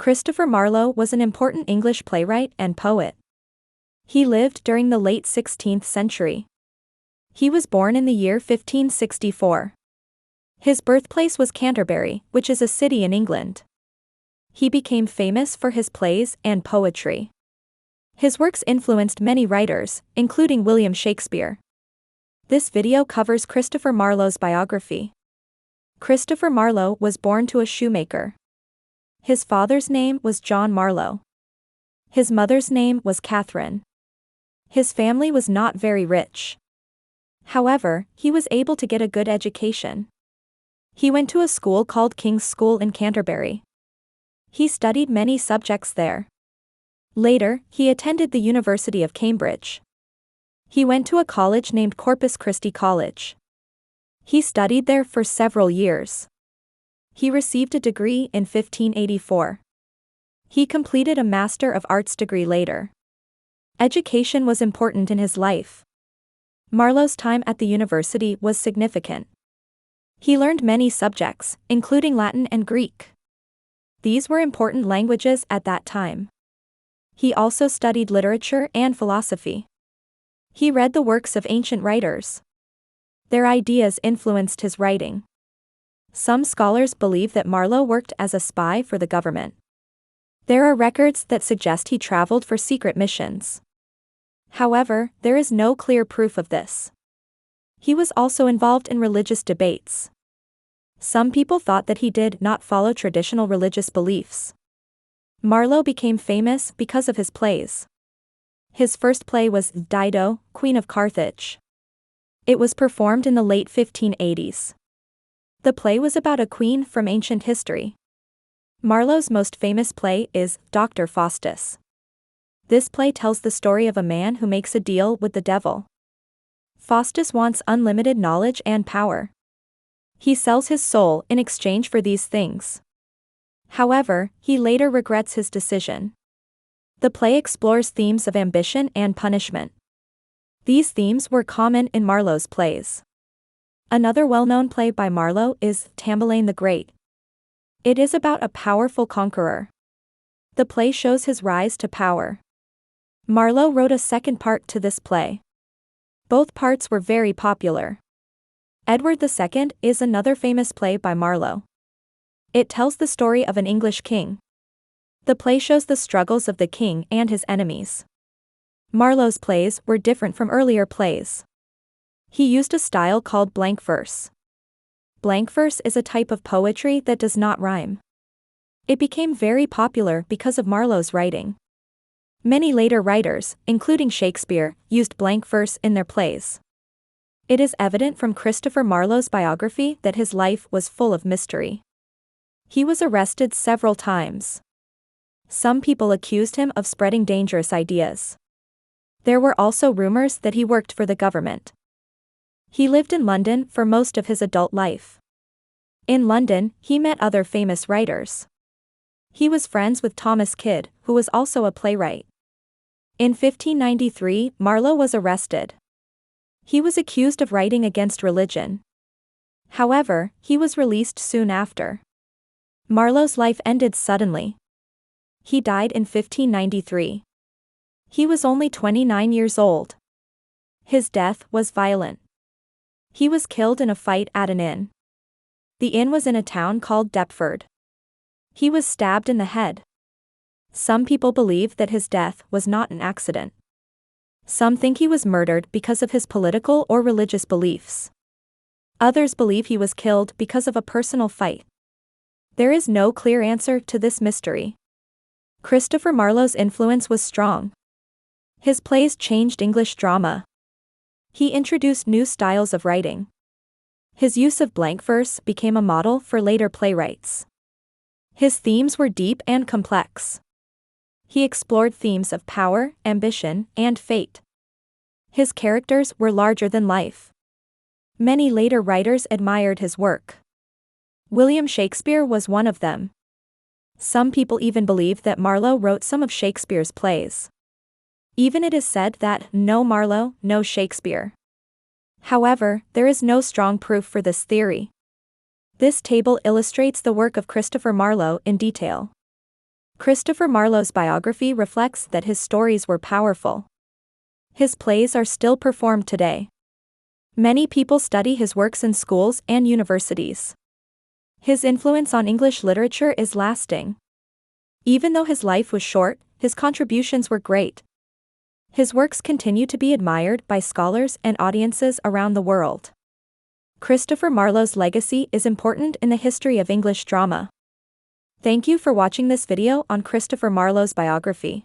Christopher Marlowe was an important English playwright and poet. He lived during the late 16th century. He was born in the year 1564. His birthplace was Canterbury, which is a city in England. He became famous for his plays and poetry. His works influenced many writers, including William Shakespeare. This video covers Christopher Marlowe's biography. Christopher Marlowe was born to a shoemaker. His father's name was John Marlowe. His mother's name was Catherine. His family was not very rich. However, he was able to get a good education. He went to a school called King's School in Canterbury. He studied many subjects there. Later, he attended the University of Cambridge. He went to a college named Corpus Christi College. He studied there for several years. He received a degree in 1584. He completed a Master of Arts degree later. Education was important in his life. Marlowe's time at the university was significant. He learned many subjects, including Latin and Greek. These were important languages at that time. He also studied literature and philosophy. He read the works of ancient writers. Their ideas influenced his writing. Some scholars believe that Marlowe worked as a spy for the government. There are records that suggest he traveled for secret missions. However, there is no clear proof of this. He was also involved in religious debates. Some people thought that he did not follow traditional religious beliefs. Marlowe became famous because of his plays. His first play was Dido, Queen of Carthage. It was performed in the late 1580s. The play was about a queen from ancient history. Marlowe's most famous play is Dr. Faustus. This play tells the story of a man who makes a deal with the devil. Faustus wants unlimited knowledge and power. He sells his soul in exchange for these things. However, he later regrets his decision. The play explores themes of ambition and punishment. These themes were common in Marlowe's plays. Another well-known play by Marlowe is Tamburlaine the Great. It is about a powerful conqueror. The play shows his rise to power. Marlowe wrote a second part to this play. Both parts were very popular. Edward II is another famous play by Marlowe. It tells the story of an English king. The play shows the struggles of the king and his enemies. Marlowe's plays were different from earlier plays. He used a style called blank verse. Blank verse is a type of poetry that does not rhyme. It became very popular because of Marlowe's writing. Many later writers, including Shakespeare, used blank verse in their plays. It is evident from Christopher Marlowe's biography that his life was full of mystery. He was arrested several times. Some people accused him of spreading dangerous ideas. There were also rumors that he worked for the government. He lived in London for most of his adult life. In London, he met other famous writers. He was friends with Thomas Kyd, who was also a playwright. In 1593, Marlowe was arrested. He was accused of writing against religion. However, he was released soon after. Marlowe's life ended suddenly. He died in 1593. He was only 29 years old. His death was violent. He was killed in a fight at an inn. The inn was in a town called Deptford. He was stabbed in the head. Some people believe that his death was not an accident. Some think he was murdered because of his political or religious beliefs. Others believe he was killed because of a personal fight. There is no clear answer to this mystery. Christopher Marlowe's influence was strong. His plays changed English drama. He introduced new styles of writing. His use of blank verse became a model for later playwrights. His themes were deep and complex. He explored themes of power, ambition, and fate. His characters were larger than life. Many later writers admired his work. William Shakespeare was one of them. Some people even believe that Marlowe wrote some of Shakespeare's plays. Even it is said that, no Marlowe, no Shakespeare. However, there is no strong proof for this theory. This table illustrates the work of Christopher Marlowe in detail. Christopher Marlowe's biography reflects that his stories were powerful. His plays are still performed today. Many people study his works in schools and universities. His influence on English literature is lasting. Even though his life was short, his contributions were great. His works continue to be admired by scholars and audiences around the world. Christopher Marlowe's legacy is important in the history of English drama. Thank you for watching this video on Christopher Marlowe's biography.